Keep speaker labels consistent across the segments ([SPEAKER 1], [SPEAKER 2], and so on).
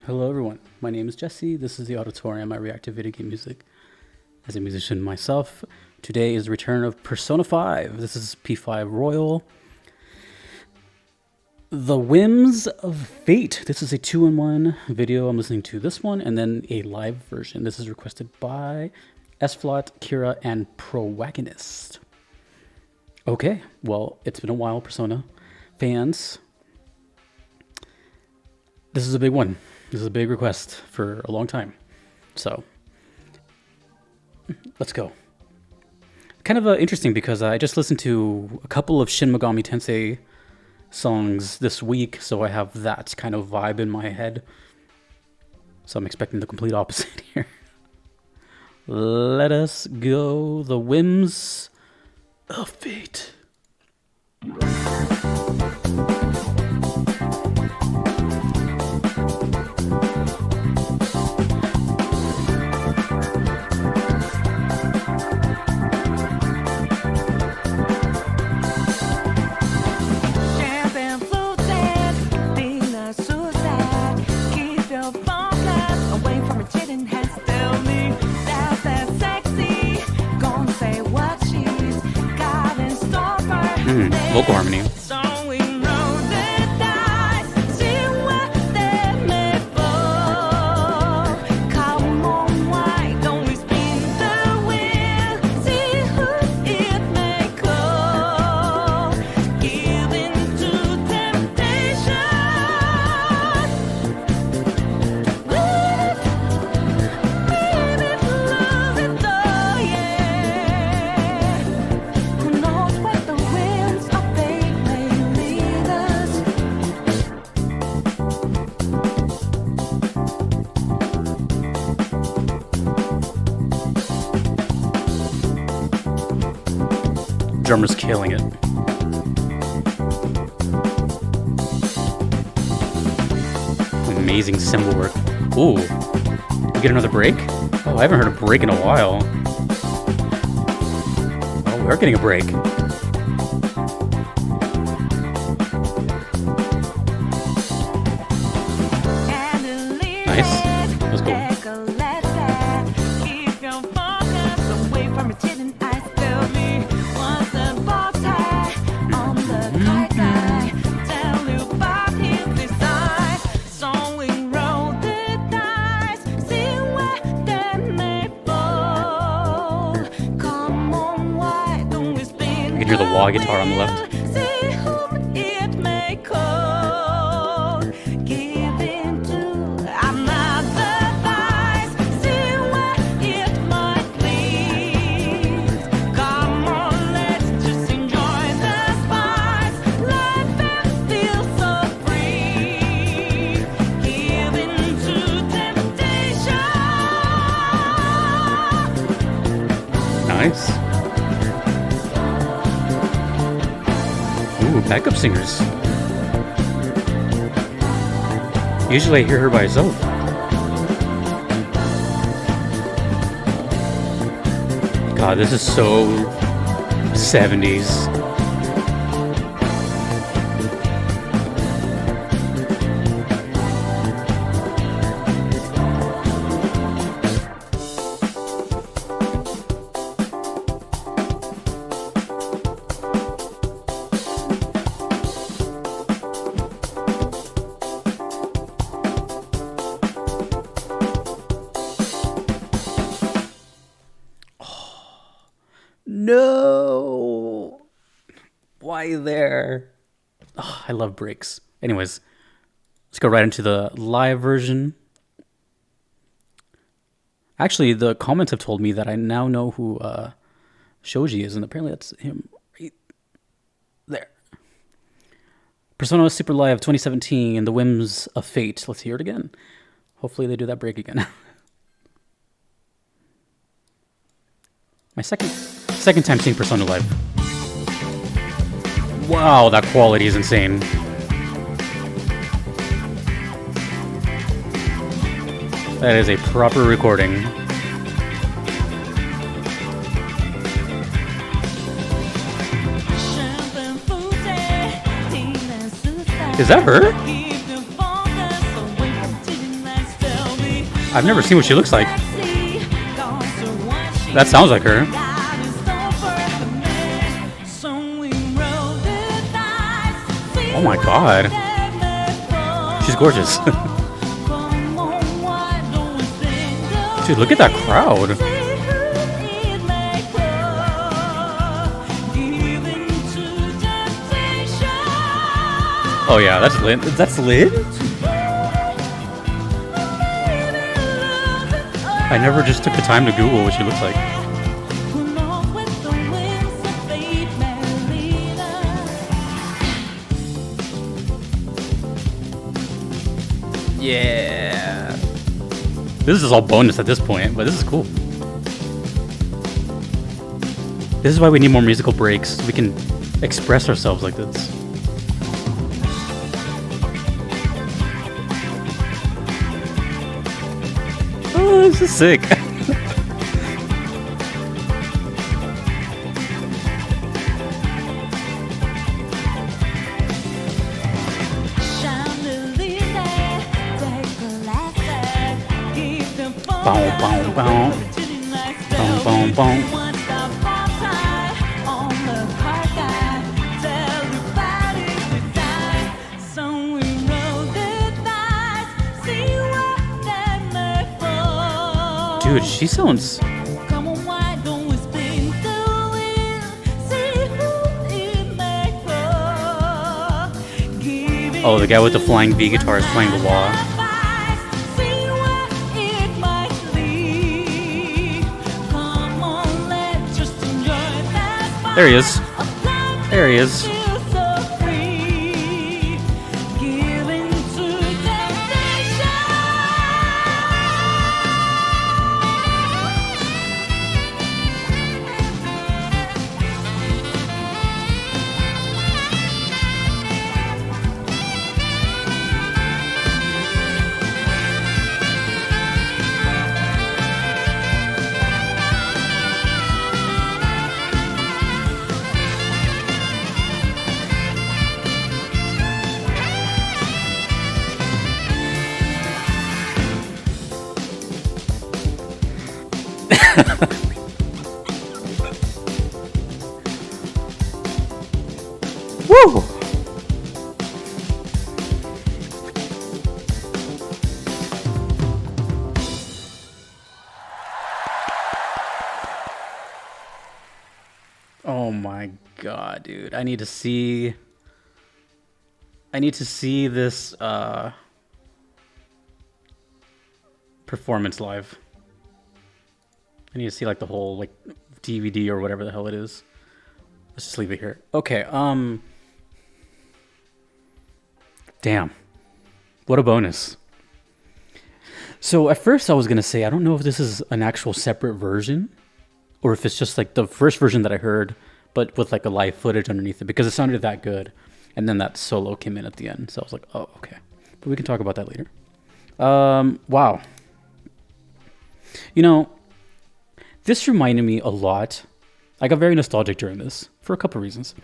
[SPEAKER 1] Hello everyone, my name is Jesse, this is the Auditorium, I react to video game music as a musician myself. Today is the return of Persona 5, this is P5 Royal. The Whims of Fate, this is a 2-in-1 video, I'm listening to this one and then a live version. This is requested by Sflott, Kira, and Prowagonist. Okay, well, it's been a while, Persona fans. This is a big one. This is a big request for a long time. So, let's go. Kind of interesting because I just listened to a couple of Shin Megami Tensei songs this week, so I have that kind of vibe in my head. So I'm expecting the complete opposite here. Let us go. The Whims of Fate. Vocal harmony. Drummer's killing it. Amazing cymbal work. Ooh, we get another break? Oh, I haven't heard a break in a while. Oh, we are getting a break. Nice. Let's go. Hear the wah guitar on the left. Nice. Ooh, backup singers. Usually I hear her by herself. God, this is so 70s. No! Why there? Oh, I love breaks. Anyways, let's go right into the live version. Actually, the comments have told me that I now know who Shoji is, and apparently that's him right there. Persona Super Live 2017 and the Whims of Fate. Let's hear it again. Hopefully they do that break again. My second time seeing Persona Live. Wow, that quality is insane. That is a proper recording. Is that her? I've never seen what she looks like. That sounds like her. Oh my god. She's gorgeous. Dude, look at that crowd. Oh yeah, that's lit. That's lit? I never just took the time to Google what she looks like. Yeah. This is all bonus at this point, but this is cool. This is why we need more musical breaks, so we can express ourselves like this. Oh, this is sick. Boom, boom, boom. Boom, boom, boom. Dude, she sounds... Oh, the guy with the flying V guitar is playing the wah. There he is. There he is. Woo! Oh my god, dude. I need to see this performance live. I need to see like the whole like DVD or whatever the hell it is. Let's just leave it here. Okay, damn. What a bonus. So at first I was gonna say I don't know if this is an actual separate version or if it's just like the first version that I heard but with like a live footage underneath it because it sounded that good. And then that solo came in at the end. So I was like, oh, okay. But we can talk about that later. Wow. You know, this reminded me a lot. I got very nostalgic during this for a couple of reasons.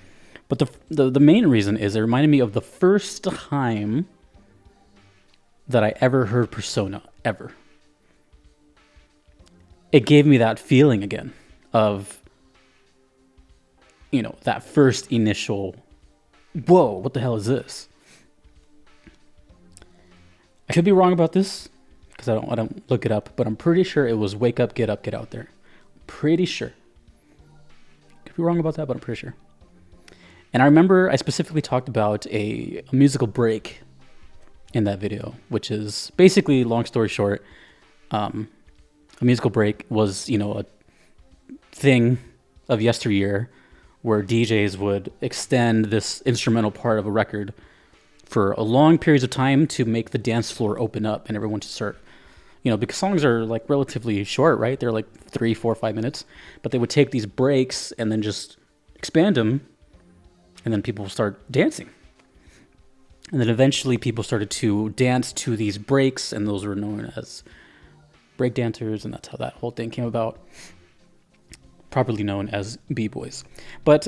[SPEAKER 1] But the main reason is it reminded me of the first time that I ever heard Persona, ever. It gave me that feeling again of, you know, that first initial, whoa, what the hell is this? I could be wrong about this because I don't look it up, but I'm pretty sure it was Wake Up, Get Out There. Pretty sure. Could be wrong about that, but I'm pretty sure. And I remember I specifically talked about a musical break in that video, which is basically, long story short, a musical break was, you know, a thing of yesteryear where DJs would extend this instrumental part of a record for a long periods of time to make the dance floor open up and everyone to start, you know, because songs are like relatively short, right? They're like 3, 4, 5 minutes, but they would take these breaks and then just expand them, and then people start dancing. And then eventually people started to dance to these breaks, and those were known as break dancers, and that's how that whole thing came about, properly known as B-boys. But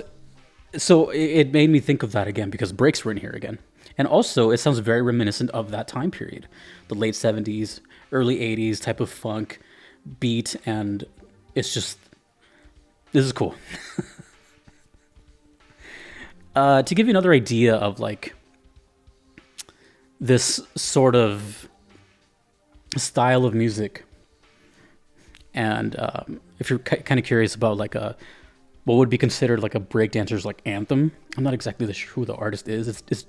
[SPEAKER 1] so it made me think of that again because breaks were in here again. And also, it sounds very reminiscent of that time period, the late 70s, early 80s type of funk beat. And it's just, this is cool. To give you another idea of like this sort of style of music, and if you're kind of curious about like what would be considered like a breakdancer's like anthem, I'm not exactly sure who the artist is. It's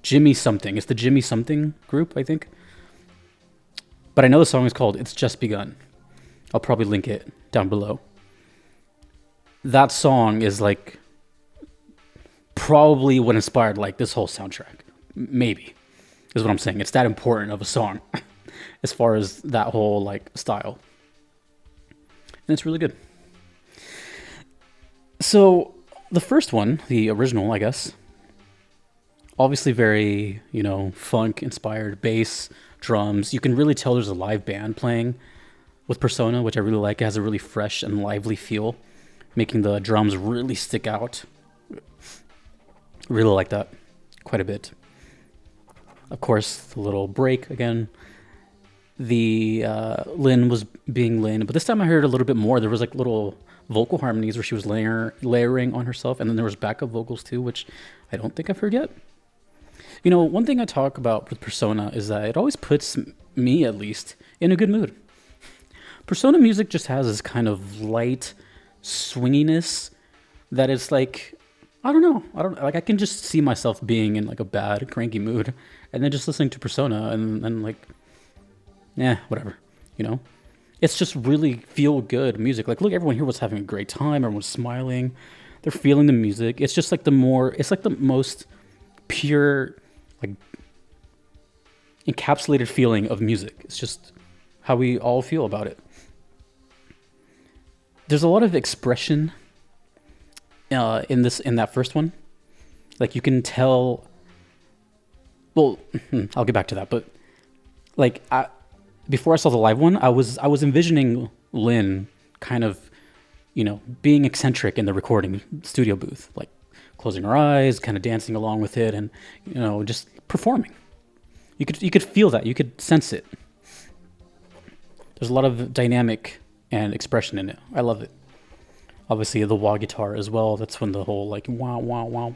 [SPEAKER 1] Jimmy something. It's the Jimmy something group, I think. But I know the song is called "It's Just Begun." I'll probably link it down below. That song is like probably what inspired like this whole soundtrack. Maybe is what I'm saying. It's that important of a song as far as that whole like style. And it's really good. So the first one, the original, I guess, obviously very, funk inspired, bass, drums. You can really tell there's a live band playing with Persona, which I really like. It has a really fresh and lively feel, making the drums really stick out. Really like that quite a bit. Of course, the little break again. The Lynn was being Lynn, but this time I heard a little bit more. There was like little vocal harmonies where she was layering on herself, and then there was backup vocals too, which I don't think I've heard yet. One thing I talk about with Persona is that it always puts me, at least, in a good mood. Persona music just has this kind of light swinginess that is like, I don't know. I can just see myself being in like a bad, cranky mood, and then just listening to Persona and like, whatever, It's just really feel good music. Like, look, everyone here was having a great time. Everyone's smiling. They're feeling the music. It's just like it's like the most pure, like, encapsulated feeling of music. It's just how we all feel about it. There's a lot of expression in that first one. Like, you can tell. Well, I'll get back to that, but like before I saw the live one, I was envisioning Lynn kind of, being eccentric in the recording studio booth, like closing her eyes, kind of dancing along with it, and just performing. You could feel that, you could sense it. There's a lot of dynamic and expression in it. I love it. Obviously, the wah guitar as well. That's when the whole like wow wow wow.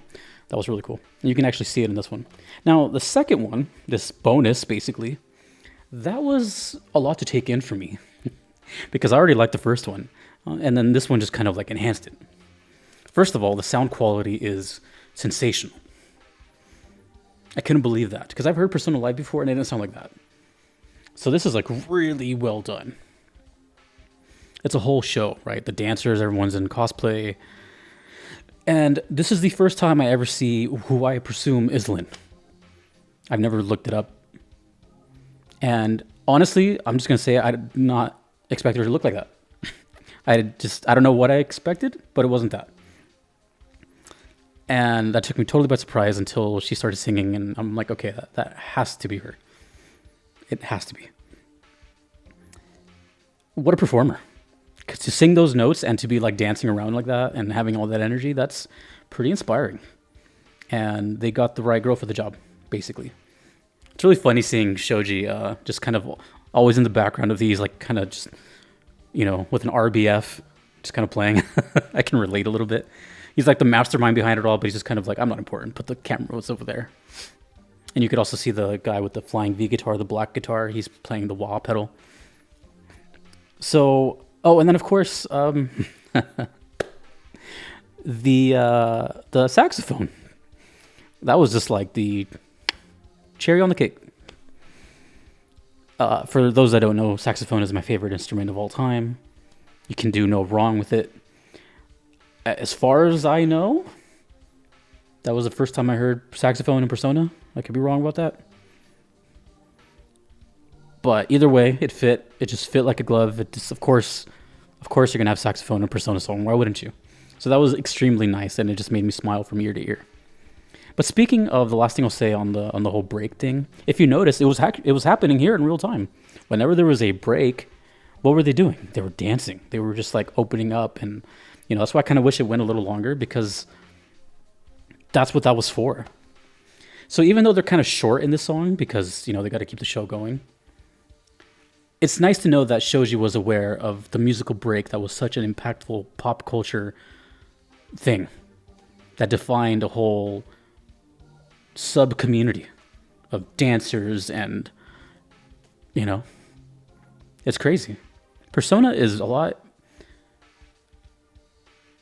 [SPEAKER 1] That was really cool. And you can actually see it in this one. Now, the second one, this bonus, basically. That was a lot to take in for me because I already liked the first one. And then this one just kind of like enhanced it. First of all, the sound quality is sensational. I couldn't believe that because I've heard Persona Live before and it didn't sound like that. So this is like really well done. It's a whole show, right? The dancers, everyone's in cosplay. And this is the first time I ever see who I presume is Lynn. I've never looked it up. And honestly, I'm just going to say I did not expect her to look like that. I don't know what I expected, but it wasn't that. And that took me totally by surprise until she started singing, and I'm like, okay, that has to be her. It has to be. What a performer. 'Cause to sing those notes and to be like dancing around like that and having all that energy, that's pretty inspiring. And they got the right girl for the job, basically. It's really funny seeing Shoji just kind of always in the background of these, like kind of just, with an RBF, just kind of playing. I can relate a little bit. He's like the mastermind behind it all, but he's just kind of like, I'm not important. Put the camera was over there. And you could also see the guy with the flying V guitar, the black guitar. He's playing the wah pedal. So, and then of course, the saxophone. That was just like the cherry on the cake. For those that don't know, saxophone is my favorite instrument of all time. You can do no wrong with it. As far as I know, that was the first time I heard saxophone in Persona. I could be wrong about that. But either way, it fit. It just fit like a glove. It just, of course, you're going to have saxophone in a Persona song. Why wouldn't you? So that was extremely nice, and it just made me smile from ear to ear. But speaking of, the last thing I'll say on the whole break thing, if you notice, it was happening here in real time. Whenever there was a break, what were they doing? They were dancing. They were just like opening up, and that's why I kind of wish it went a little longer, because that's what that was for. So even though they're kind of short in this song because, you know, they got to keep the show going, it's nice to know that Shoji was aware of the musical break that was such an impactful pop culture thing that defined a whole sub-community of dancers and, you know, it's crazy. Persona is a lot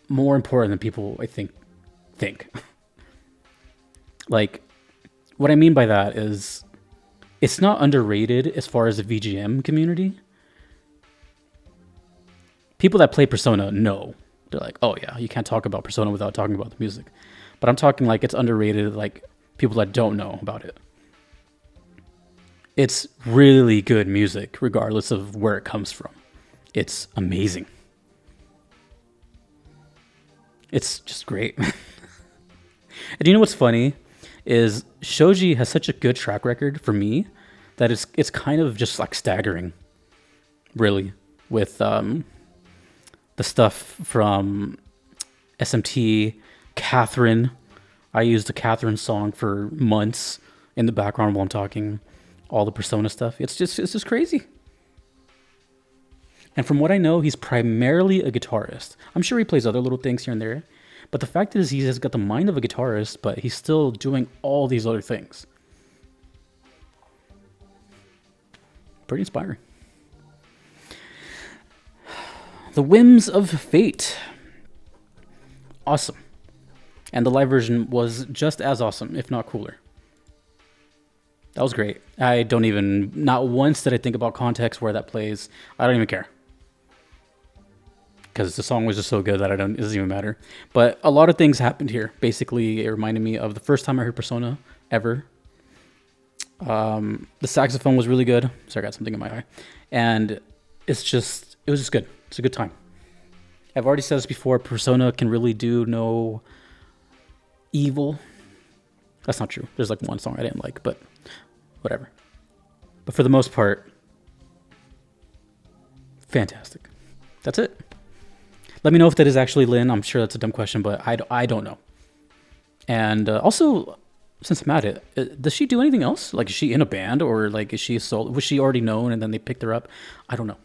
[SPEAKER 1] more important than people, I think. Like, what I mean by that is it's not underrated as far as the VGM community. People that play Persona know. They're like, oh yeah, you can't talk about Persona without talking about the music. But I'm talking like it's underrated, like people that don't know about it. It's really good music, regardless of where it comes from. It's amazing. It's just great. And you know what's funny? Is Shoji has such a good track record for me that it's kind of just like staggering, really, with the stuff from SMT, Catherine. I used the Catherine song for months in the background while I'm talking all the Persona stuff. It's just crazy. And from what I know, he's primarily a guitarist. I'm sure he plays other little things here and there. But the fact is he has got the mind of a guitarist, but he's still doing all these other things. Pretty inspiring. The Whims of Fate. Awesome. And the live version was just as awesome, if not cooler. That was great. I don't even, not once did I think about context where that plays. I don't even care. Because the song was just so good that it doesn't even matter. But a lot of things happened here. Basically, it reminded me of the first time I heard Persona ever. The saxophone was really good. Sorry, I got something in my eye. And it was just good. It's a good time. I've already said this before. Persona can really do no evil. That's not true. There's like one song I didn't like, but whatever. But for the most part, fantastic. That's it. Let me know if that is actually Lynn. I'm sure that's a dumb question, but I don't know. And also, since I'm at it, does she do anything else? Like, is she in a band, or like, is she a solo? Was she already known and then they picked her up? I don't know.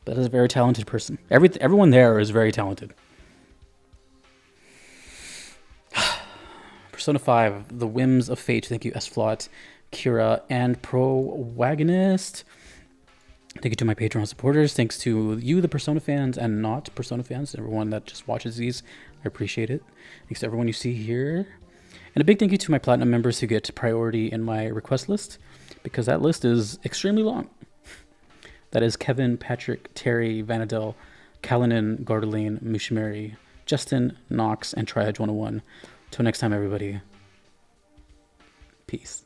[SPEAKER 1] But is a very talented person. Everyone there is very talented. Persona 5, The Whims of Fate. Thank you, Sflott, Kira, and Prowagonist. Thank you to my Patreon supporters. Thanks to you, the Persona fans, and not Persona fans, everyone that just watches these. I appreciate it. Thanks to everyone you see here. And a big thank you to my Platinum members who get priority in my request list, because that list is extremely long. That is Kevin, Patrick, Terry, Vanadel, Kalinin, Gardeline, Mushimeri, Justin, Knox, and Triage 101. Till next time, everybody. Peace.